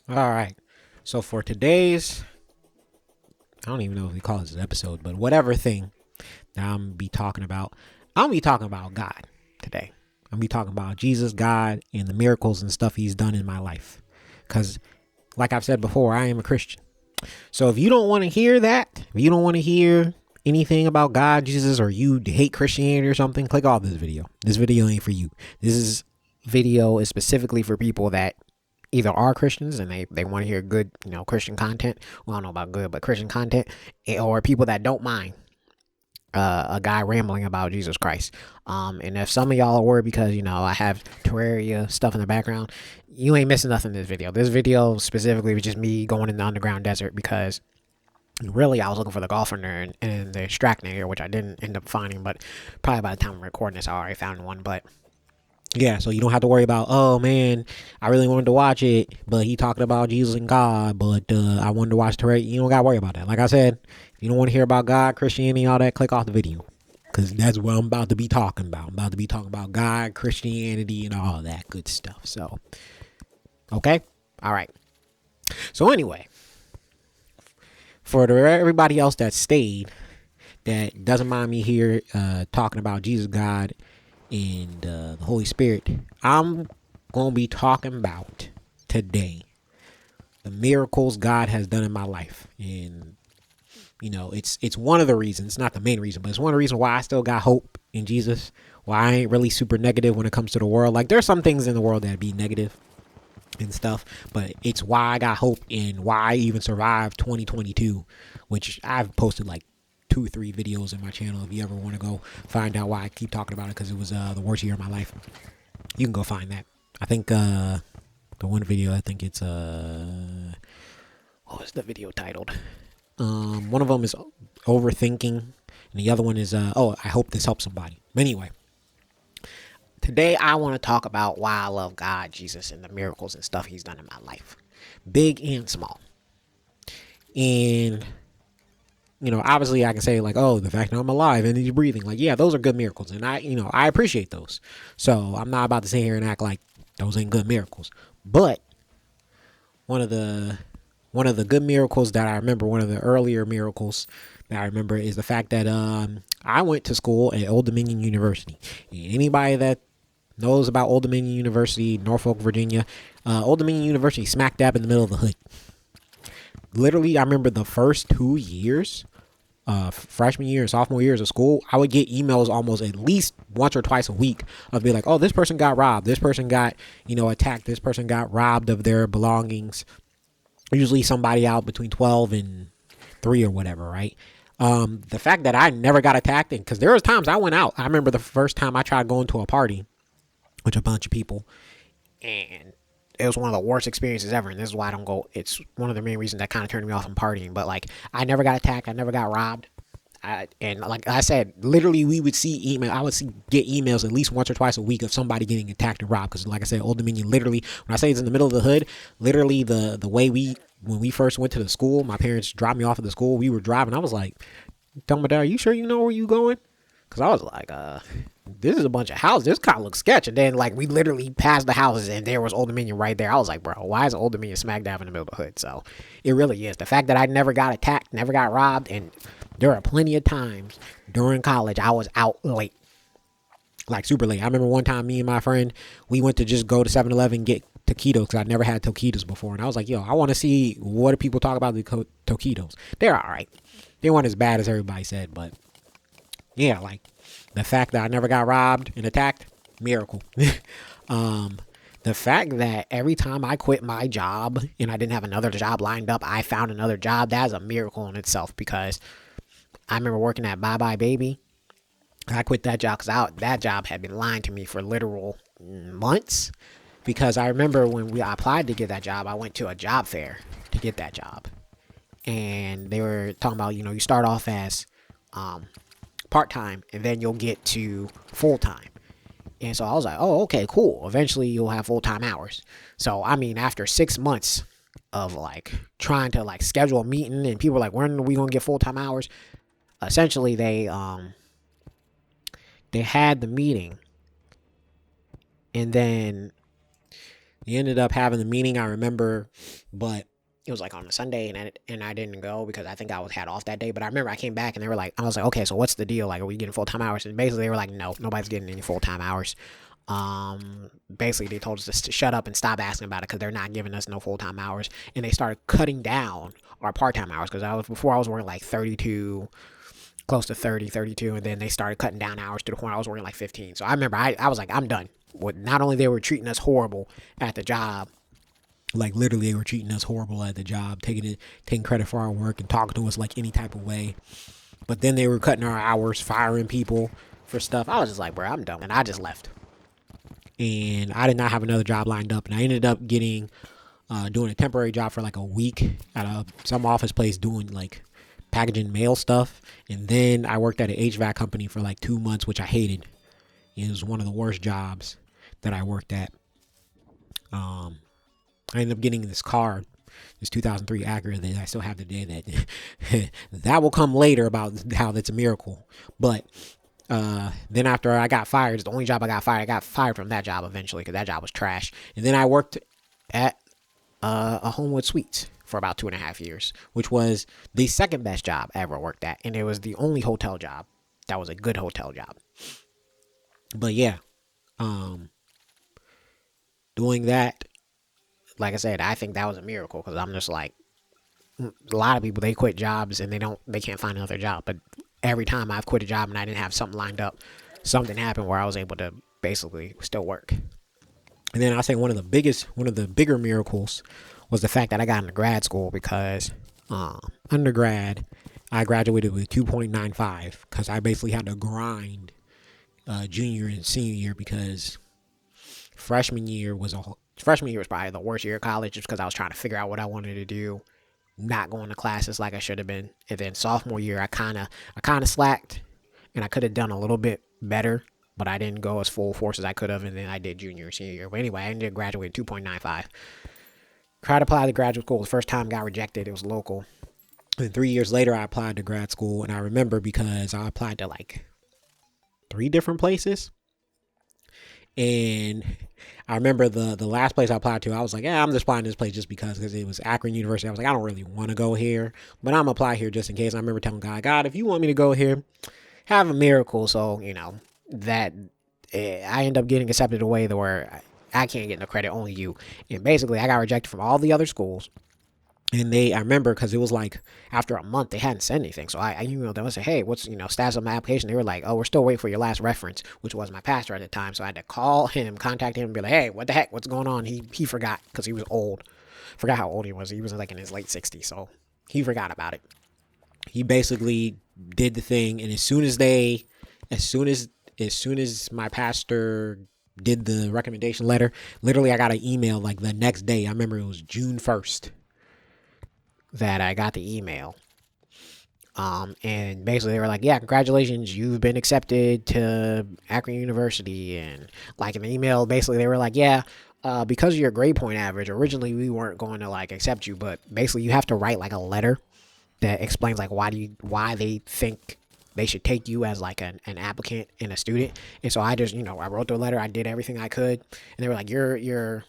All right. So for today's, I don't even know if we call this an episode, but whatever thing that I'm gonna be talking about, I'm gonna be talking about God today. I'm gonna be talking about Jesus, God, and the miracles and stuff He's done in my life. Cause, like I've said before, I am a Christian. So if you don't want to hear that, if you don't want to hear anything about God, Jesus, or you hate Christianity or something, click off this video. This video ain't for you. This video is specifically for people that either are Christians and they want to hear good, Christian content. Well, I don't know about good, but Christian content, or people that don't mind a guy rambling about Jesus Christ. And if some of y'all are worried because I have Terraria stuff in the background, you ain't missing nothing in this video. This video specifically was just me going in the underground desert because really I was looking for the golfer and the Stracknager, which I didn't end up finding, but probably by the time I'm recording this, I already found one. But yeah, so you don't have to worry about, oh man, I really wanted to watch it, but he talking about Jesus and God, but I wanted to watch Terraria. You don't got to worry about that. Like I said, if you don't want to hear about God, Christianity, all that, click off the video. Because that's what I'm about to be talking about. I'm about to be talking about God, Christianity, and all that good stuff. So, okay? All right. So, anyway, for everybody else that stayed, that doesn't mind me here talking about Jesus, God, and the Holy Spirit, I'm going to be talking about today the miracles God has done in my life. And it's one of the reasons, not the main reason, but it's one of the reasons why I still got hope in Jesus. Why I ain't really super negative when it comes to the world. Like, there's some things in the world that be negative and stuff, but it's why I got hope and why I even survived 2022, which I've posted like 2 or 3 videos in my channel. If you ever want to go find out why I keep talking about it, because it was the worst year of my life, you can go find that. I think the one video, I think it's what was the video titled? One of them is overthinking, and the other one is I hope this helps somebody. Anyway, today I want to talk about why I love God, Jesus, and the miracles and stuff He's done in my life, big and small. And obviously I can say like, oh, the fact that I'm alive and he's breathing, like, yeah, those are good miracles, and I appreciate those. So I'm not about to sit here and act like those ain't good miracles. But one of the good miracles that I remember, one of the earlier miracles that I remember, is the fact that I went to school at Old Dominion University. And anybody that knows about Old Dominion University, Norfolk, Virginia, Old Dominion University, smack dab in the middle of the hood. Literally, I remember the first 2 years, freshman year and sophomore years of school, I would get emails almost at least once or twice a week of be like, oh, this person got robbed, this person got attacked, this person got robbed of their belongings. Usually somebody out between 12 and 3 or whatever, right? The fact that I never got attacked, because there was times I went out. I remember the first time I tried going to a party with a bunch of people, and it was one of the worst experiences ever. And this is why I don't go. It's one of the main reasons that kind of turned me off from partying. But like, I never got attacked. I never got robbed. And like I said, literally, we would see email. I would get emails at least once or twice a week of somebody getting attacked and robbed. Because like I said, Old Dominion, literally, when I say it's in the middle of the hood, literally the way when we first went to the school, my parents dropped me off at the school. We were driving. I was like, "Tell my dad, are you sure you know where you going?" Because I was like, this is a bunch of houses. This kind of looks sketch. And then, like, we literally passed the houses, and there was Old Dominion right there. I was like, bro, why is Old Dominion smack dab in the middle of the hood? So, it really is. The fact that I never got attacked, never got robbed, and there are plenty of times during college I was out late. Like, super late. I remember one time, me and my friend, we went to just go to 7-Eleven and get taquitos, because I'd never had taquitos before. And I was like, yo, I want to see what do people talk about the taquitos. They're all right. They weren't as bad as everybody said, but yeah, like, the fact that I never got robbed and attacked, miracle. The fact that every time I quit my job and I didn't have another job lined up, I found another job, that's a miracle in itself. Because I remember working at Bye Bye Baby. I quit that job because that job had been lying to me for literal months. Because I remember when I applied to get that job, I went to a job fair to get that job. And they were talking about, you start off as part-time and then you'll get to full-time. And so I was like, oh, okay, cool. Eventually you'll have full-time hours. So, I mean, after 6 months of like trying to like schedule a meeting and people were like, when are we going to get full-time hours? Essentially they had the meeting, and then We ended up having the meeting, I remember, but it was like on a Sunday, and I didn't go because I think I was had off that day. But I remember I came back and they were like, I was like, okay, so what's the deal? Like, are we getting full time hours? And basically they were like, no, nobody's getting any full time hours. Basically they told us to shut up and stop asking about it because they're not giving us no full time hours, and they started cutting down our part time hours because I was working like 32, close to 30, 32, and then they started cutting down hours to the point I was working like 15. So I remember I was like, I'm done. Not only they were treating us horrible at the job, like literally they were treating us horrible at the job, taking credit for our work and talking to us like any type of way, but then they were cutting our hours, firing people for stuff. I was just like, bro, I'm done, and I just left. And I did not have another job lined up, and I ended up getting doing a temporary job for like a week at some office place doing like packaging mail stuff, and then I worked at an HVAC company for like 2 months, which I hated. It was one of the worst jobs that I worked at. I ended up getting this car, this 2003 Acura that I still have today. That that will come later about how that's a miracle. But then after I got fired, it's the only job I got fired from that job eventually because that job was trash. And then I worked at a Homewood Suites for about 2.5 years, which was the second best job I ever worked at, and it was the only hotel job that was a good hotel job. But yeah, doing that, like I said, I think that was a miracle because I'm just like, a lot of people, they quit jobs and they can't find another job. But every time I've quit a job and I didn't have something lined up, something happened where I was able to basically still work. And then I say one of the bigger miracles was the fact that I got into grad school because undergrad, I graduated with 2.95 because I basically had to grind junior and senior year because freshman year was probably the worst year of college just because I was trying to figure out what I wanted to do, not going to classes like I should have been. And then sophomore year, I kind of slacked, and I could have done a little bit better, but I didn't go as full force as I could have. And then I did junior and senior year. But anyway, I ended up graduating 2.95. Tried to apply to graduate school. The first time got rejected. It was local. And 3 years later, I applied to grad school, and I remember because I applied to like 3 different places. And I remember the last place I applied to, I was like, yeah, I'm just applying to this place just because it was Akron University. I was like, I don't really want to go here, but I'm going to apply here just in case. And I remember telling God, if you want me to go here, have a miracle. So, that I end up getting accepted away to where I can't get no credit, only you. And basically, I got rejected from all the other schools. And I remember because it was like after a month, they hadn't said anything. So I emailed them and said, hey, what's, status of my application? They were like, oh, we're still waiting for your last reference, which was my pastor at the time. So I had to call him, contact him, and be like, hey, what the heck? What's going on? He forgot because he was old. Forgot how old he was. He was like in his late 60s. So he forgot about it. He basically did the thing. And as soon as my pastor did the recommendation letter, literally I got an email like the next day. I remember it was June 1st. That I got the email. And basically they were like, yeah, congratulations, you've been accepted to Akron University. And like in the email, basically they were like, yeah, because of your grade point average, originally we weren't going to like accept you, but basically you have to write like a letter that explains like why they think they should take you as like an applicant and a student. And so I just, I wrote the letter, I did everything I could, and they were like, your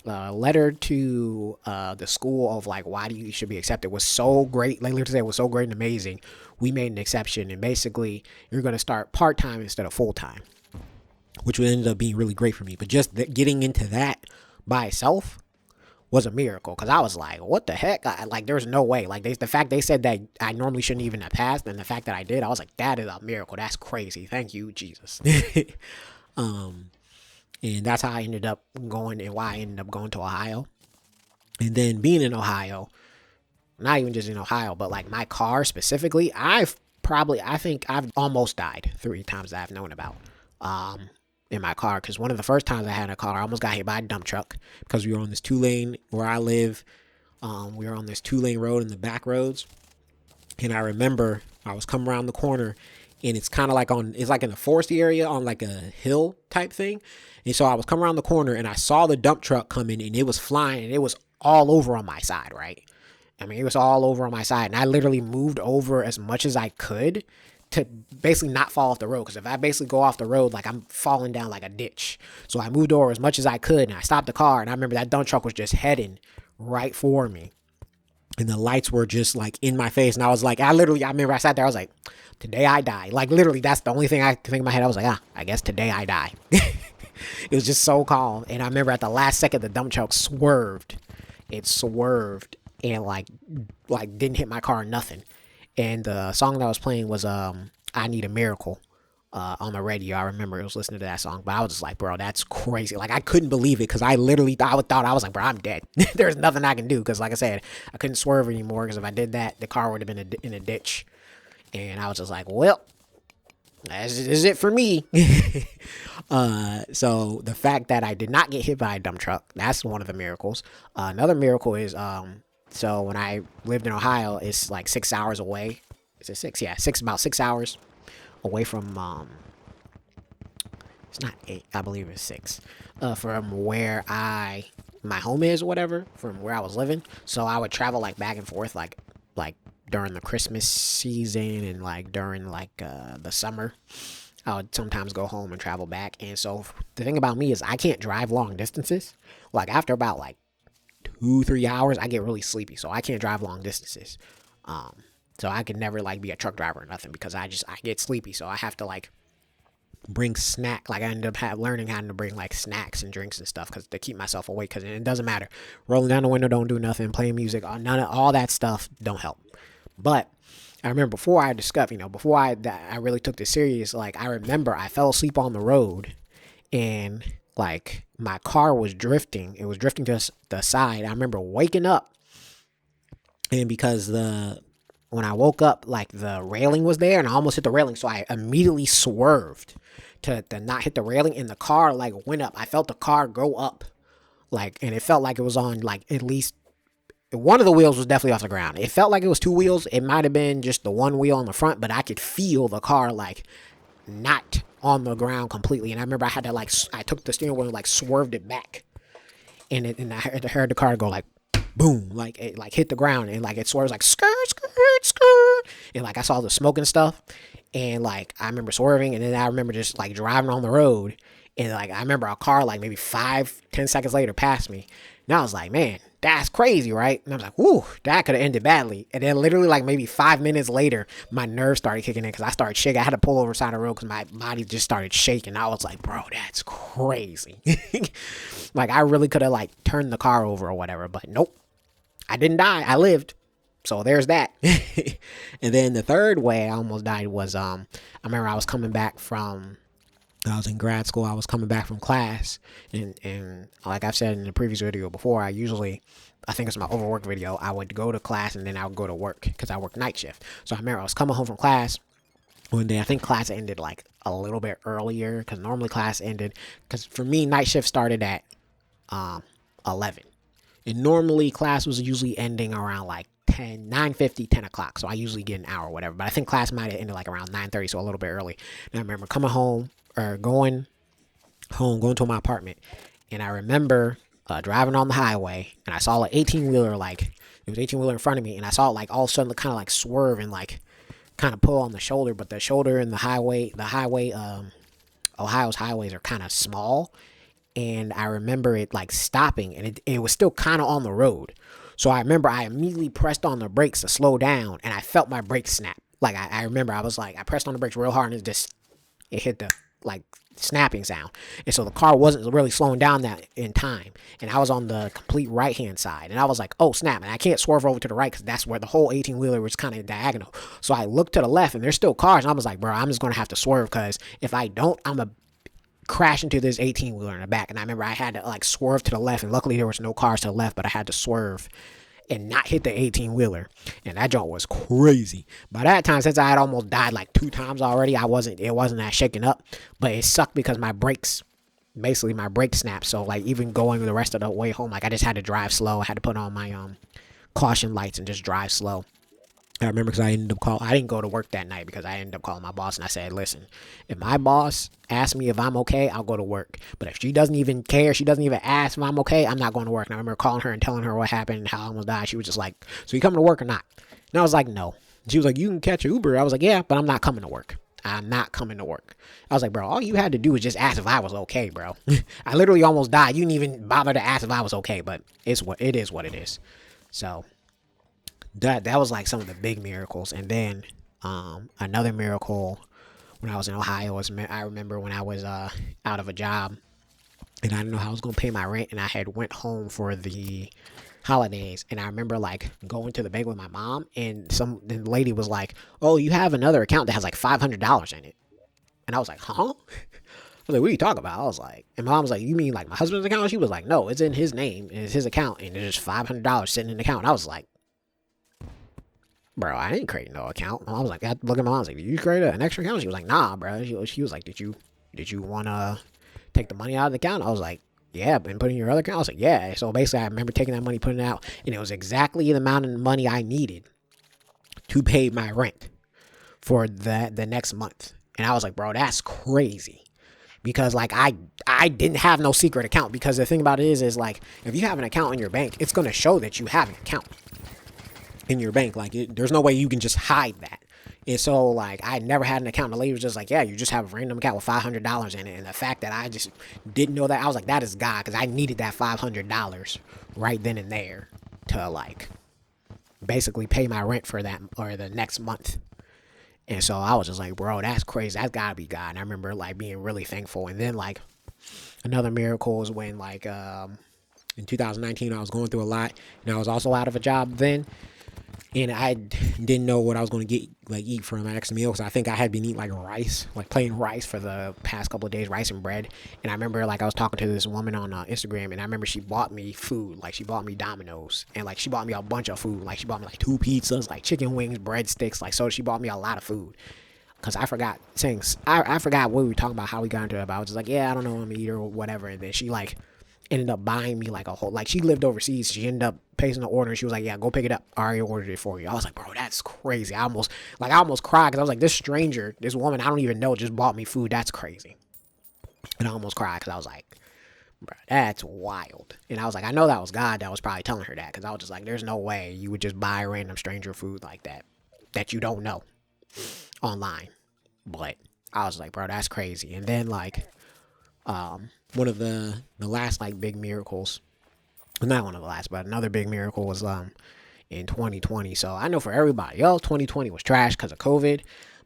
letter to the school of like why you should be accepted was so great. Like literally, it was so great and amazing. We made an exception, and basically, you're going to start part-time instead of full-time, which would end up being really great for me. But just getting into that by itself was a miracle because I was like, what the heck? There's no way. Like the fact they said that I normally shouldn't even have passed, and the fact that I did, I was like, that is a miracle. That's crazy. Thank you, Jesus. And that's how I ended up going and why I ended up going to Ohio. And then being in Ohio, not even just in Ohio, but like my car specifically, I think I've almost died 3 times that I've known about in my car. Because one of the first times I had a car, I almost got hit by a dump truck because we were on this 2-lane where I live. We were on this 2-lane road in the back roads. And I remember I was coming around the corner, and it's kind of like it's like in a foresty area on like a hill type thing. And so I was coming around the corner and I saw the dump truck coming, and it was flying, and it was all over on my side, right? I mean, it was all over on my side, and I literally moved over as much as I could to basically not fall off the road. Because if I basically go off the road, like I'm falling down like a ditch. So I moved over as much as I could, and I stopped the car. And I remember that dump truck was just heading right for me, and the lights were just like in my face. And I was like, I remember I sat there. I was like, today I die. Like literally, that's the only thing I could think in my head. I was like, I guess today I die. It was just so calm. And I remember at the last second, the dump truck swerved. It swerved and like didn't hit my car or nothing. And the song that I was playing was I Need a Miracle on the radio. I remember I was listening to that song, but I was just like, bro, that's crazy. Like I couldn't believe it because I literally thought I was like, bro, I'm dead. There's nothing I can do because like I said, I couldn't swerve anymore because if I did that, the car would have been in a ditch. And I was just like, well, this is it for me. So the fact that I did not get hit by a dump truck, that's one of the miracles. Another miracle is, so when I lived in Ohio, it's like 6 hours away. Is it 6? Yeah, about 6 hours away from, it's not 8, I believe it's 6, from where my home is or whatever, from where I was living. So I would travel like back and forth, like during the Christmas season and like during like the summer. I would sometimes go home and travel back. And so the thing about me is I can't drive long distances. Like after about like 2-3 hours, I get really sleepy. So I can't drive long distances. So I could never like be a truck driver or nothing because I get sleepy. So I have to like bring snack. Like I ended up learning how to bring like snacks and drinks and stuff because to keep myself awake. Because it doesn't matter. Rolling down the window don't do nothing. Playing music, none of all that stuff don't help. But I remember before I discovered, before I really took this serious, like I remember I fell asleep on the road and like my car was drifting. It was drifting to the side. I remember waking up and because when I woke up, like the railing was there and I almost hit the railing. So I immediately swerved to not hit the railing and the car like went up. I felt the car go up like, and it felt like it was on like at least one of the wheels was definitely off the ground. It felt like it was 2 wheels. It might have been just the one wheel on the front, but I could feel the car like not on the ground completely. And I remember I had to I took the steering wheel and like swerved it back. And I heard the car go like boom, like it like hit the ground and like it swerves like skirt, skirt, skirt. And like I saw the smoke and stuff. And like I remember swerving and then I remember just like driving on the road. And like I remember a car like maybe 5-10 seconds later passed me. And I was like, man, that's crazy, right? And I was like, whoo, that could have ended badly. And then literally like maybe 5 minutes later, my nerves started kicking in because I started shaking. I had to pull over the side of the road because my body just started shaking. I was like, bro, that's crazy. Like I really could have like turned the car over or whatever, but nope, I didn't die. I lived. So there's that. And then the third way I almost died was, I remember I was coming back from, I was in grad school. I was coming back from class, and like I've said in the previous video before, I think it's my overwork video. I would go to class and then I would go to work because I work night shift. So I remember I was coming home from class one day. I think class ended like a little bit earlier because normally class ended because for me night shift started at 11, and normally class was usually ending around like 9:50, 10 o'clock. So I usually get an hour or whatever. But I think class might have ended like around 9:30, so a little bit early. And I remember coming home or going to my apartment. And I remember driving on the highway and I saw an 18-wheeler, like it was 18-wheeler in front of me. And I saw it like all of a sudden kind of like swerve and like kind of pull on the shoulder. But the shoulder and the highway, Ohio's highways are kind of small. And I remember it like stopping and it was still kind of on the road. So I remember I immediately pressed on the brakes to slow down and I felt my brakes snap. Like I remember I was like, I pressed on the brakes real hard and it hit the like snapping sound. And so the car wasn't really slowing down that in time. And I was on the complete right hand side and I was like, oh snap. And I can't swerve over to the right because that's where the whole 18-wheeler was kind of diagonal. So I looked to the left and there's still cars. And I was like, bro, I'm just going to have to swerve because if I don't, I'm going to crash into this 18-wheeler in the back. And I remember I had to like swerve to the left and luckily there was no cars to the left, but I had to swerve and not hit the 18-wheeler. And that joint was crazy. By that time, since I had almost died like 2 times already, it wasn't that shaken up, but it sucked because my brakes snapped. So like even going the rest of the way home, like I just had to drive slow. I had to put on my caution lights and just drive slow. I remember because I didn't go to work that night because I ended up calling my boss and I said, listen, if my boss asks me if I'm okay, I'll go to work. But if she doesn't even care, she doesn't even ask if I'm okay, I'm not going to work. And I remember calling her and telling her what happened and how I almost died. She was just like, so you coming to work or not? And I was like, no. She was like, you can catch an Uber. I was like, yeah, but I'm not coming to work. I'm not coming to work. I was like, bro, all you had to do was just ask if I was okay, bro. I literally almost died. You didn't even bother to ask if I was okay, but it is what it is. So that was like some of the big miracles. And then another miracle when I was in Ohio was, I remember when I was out of a job and I didn't know how I was gonna pay my rent, and I had went home for the holidays, and I remember like going to the bank with my mom, and the lady was like, "Oh, you have another account that has like $500 in it," and I was like, "Huh?" I was like, "What are you talking about?" I was like, and my mom was like, "You mean like my husband's account?" She was like, "No, it's in his name, it's his account, and there's $500 sitting in the account." And I was like, "Bro, I didn't create no account." I was like, I look at my mom, I was like, "Did you create an extra account?" She was like, "Nah, bro." She was like, "Did you wanna take the money out of the account?" I was like, "Yeah," and put in your other account. I was like, "Yeah." So basically, I remember taking that money, putting it out, and it was exactly the amount of money I needed to pay my rent for the next month. And I was like, "Bro, that's crazy." Because like I didn't have no secret account, because the thing about it is like if you have an account in your bank, it's gonna show that you have an account in your bank. Like there's no way you can just hide that. And so, like, I never had an account. The lady was just like, yeah, you just have a random account with $500 in it. And the fact that I just didn't know that, I was like, that is God, because I needed that $500 right then and there to, like, basically pay my rent for that, or the next month. And so I was just like, bro, that's crazy. That's got to be God. And I remember, like, being really thankful. And then, like, another miracle was when, like, in 2019, I was going through a lot. And I was also out of a job then. And I didn't know what I was going to eat for my next meal, because I think I had been eating like rice, like plain rice for the past couple of days, rice and bread. And I remember like I was talking to this woman on Instagram, and I remember she bought me food, like she bought me Domino's, and like she bought me a bunch of food, like she bought me like 2 pizzas, like chicken wings, breadsticks, like, so she bought me a lot of food. Cause I forgot I forgot what we were talking about, how we got into it. But I was just like, yeah, I don't know, I'm a eater or whatever. And then she like ended up buying me like a whole, like she lived overseas. She ended up placing the order, and she was like, yeah, go pick it up. I already ordered it for you. I was like, bro, that's crazy. I almost cried, because I was like, this stranger, this woman I don't even know, just bought me food. That's crazy. And I almost cried, because I was like, bro, that's wild. And I was like, I know that was God that was probably telling her that, because I was just like, there's no way you would just buy a random stranger food like that you don't know online. But I was like, bro, that's crazy. And then like one of the last like big miracles, not one of the last, but another big miracle was in 2020. So I know for everybody else, 2020 was trash because of COVID,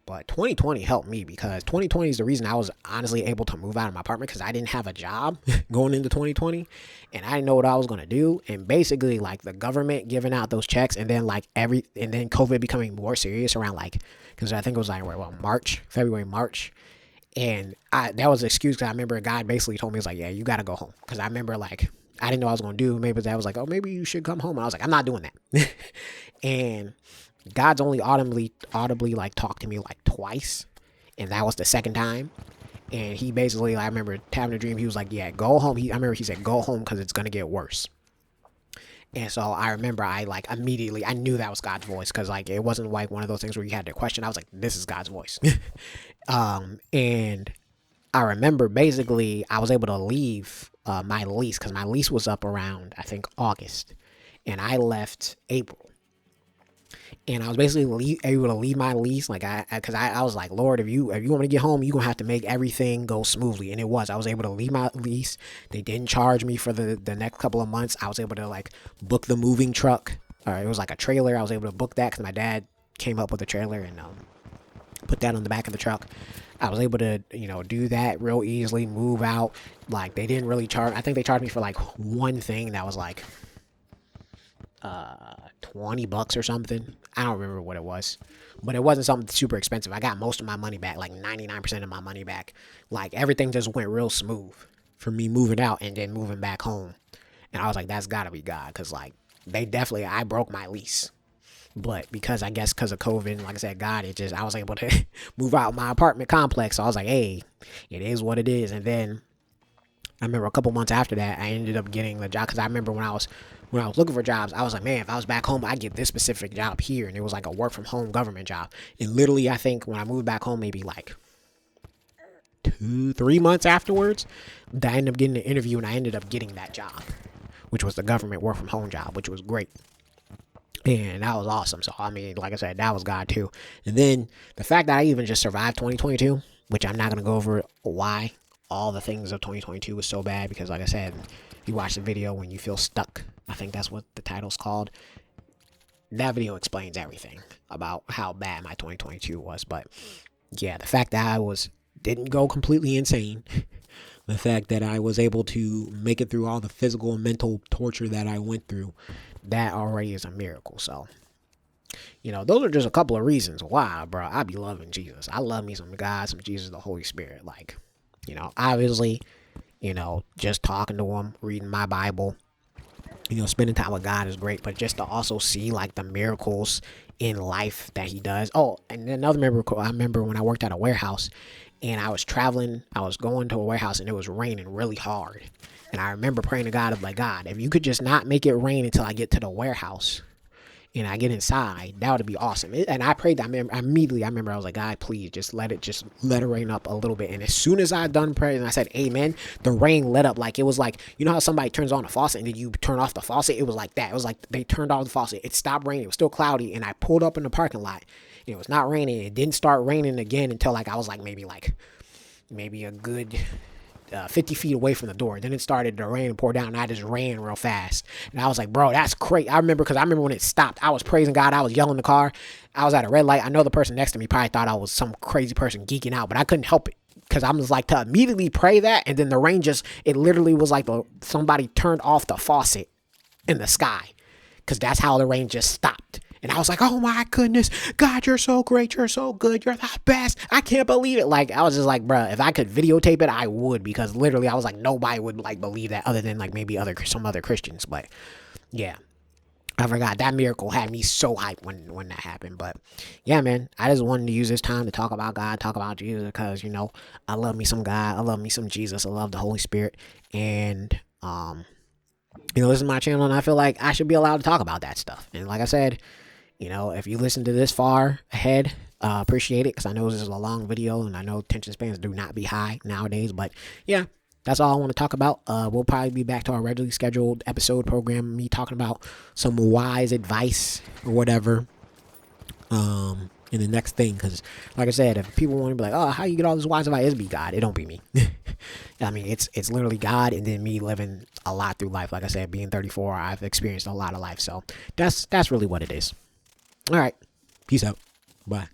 but 2020 helped me, because 2020 is the reason I was honestly able to move out of my apartment, because I didn't have a job going into 2020, and I didn't know what I was going to do. And basically like the government giving out those checks, and then and then COVID becoming more serious around, like, because I think it was like February, March. And that was an excuse, because I remember God basically told me, he was like, yeah, you got to go home. Because I remember like I didn't know what I was going to do. Maybe that was like, oh, maybe you should come home. And I was like, I'm not doing that. And God's only audibly like talked to me like twice, and that was the second time. And he basically, I remember having a dream. He was like, yeah, go home. I remember he said, go home, because it's gonna get worse. And so I remember I like immediately, I knew that was God's voice, because like it wasn't like one of those things where you had to question. I was like, this is God's voice. And I remember basically I was able to leave my lease, because my lease was up around, I think, August, and I left April. And I was basically able to leave my lease, like because I was like, Lord, if you want me to get home, you're gonna have to make everything go smoothly. And it was. I was able to leave my lease. They didn't charge me for the next couple of months. I was able to like book the moving truck. It was like a trailer. I was able to book that, because my dad came up with a trailer and put that on the back of the truck. I was able to, do that real easily, move out. Like they didn't really charge. I think they charged me for like one thing that was like $20 or something. I don't remember what it was, but it wasn't something super expensive. I got most of my money back, like 99% of my money back. Like everything just went real smooth for me moving out and then moving back home. And I was like, that's gotta be God, because like I broke my lease, but because of COVID, like I said, God, I was able to move out my apartment complex. So I was like, hey, it is what it is. And then I remember a couple months after that, I ended up getting the job, because I remember when I was looking for jobs, I was like, man, if I was back home, I'd get this specific job here. And it was like a work from home government job. And literally, I think when I moved back home, maybe like 2-3 months afterwards, I ended up getting an interview, and I ended up getting that job, which was the government work from home job, which was great. And that was awesome. So, I mean, like I said, that was God too. And then the fact that I even just survived 2022, which I'm not going to go over why all the things of 2022 was so bad, because like I said, if you watch the video when you feel stuck, I think that's what the title's called. That video explains everything about how bad my 2022 was. But yeah, the fact that I didn't go completely insane, the fact that I was able to make it through all the physical and mental torture that I went through, that already is a miracle. So, those are just a couple of reasons why, bro, I be loving Jesus. I love me some God, some Jesus, the Holy Spirit. Like, obviously, just talking to him, reading my Bible, spending time with God is great, but just to also see like the miracles in life that he does. Oh, and another miracle, I remember when I worked at a warehouse and I was traveling, I was going to a warehouse and it was raining really hard. And I remember praying to God, of like, God, if you could just not make it rain until I get to the warehouse and I get inside, that would be awesome. And I prayed that. I remember I was like, God, please just let it rain up a little bit. And as soon as I done praying and I said amen, the rain let up. Like, it was like, how somebody turns on the faucet and then you turn off the faucet? It was like that. It was like they turned off the faucet. It stopped raining. It was still cloudy. And I pulled up in the parking lot. And it was not raining. It didn't start raining again until I was maybe a good 50 feet away from the door. Then it started to rain and pour down, and I just ran real fast. And I was like, bro, that's crazy. I remember when it stopped, I was praising God. I was yelling in the car. I was at a red light. I know the person next to me probably thought I was some crazy person geeking out, but I couldn't help it because I was like, to immediately pray that, and then the rain it literally was like somebody turned off the faucet in the sky, because that's how the rain just stopped. And I was like, oh my goodness, God, you're so great. You're so good. You're the best. I can't believe it. Like, I was just like, bruh, if I could videotape it, I would, because literally I was like, nobody would believe that other than maybe some other Christians. But yeah, I forgot. That miracle had me so hyped when that happened. But yeah, man, I just wanted to use this time to talk about God, talk about Jesus, because, I love me some God. I love me some Jesus. I love the Holy Spirit. And, this is my channel, and I feel like I should be allowed to talk about that stuff. And like I said, if you listen to this far ahead, appreciate it, because I know this is a long video and I know attention spans do not be high nowadays. But yeah, that's all I want to talk about. We'll probably be back to our regularly scheduled episode program, me talking about some wise advice or whatever in the next thing. Because like I said, if people want to be like, oh, how you get all this wise advice, it'd be God. It don't be me. I mean, it's literally God, and then me living a lot through life. Like I said, being 34, I've experienced a lot of life. So that's really what it is. All right. Peace out. Bye.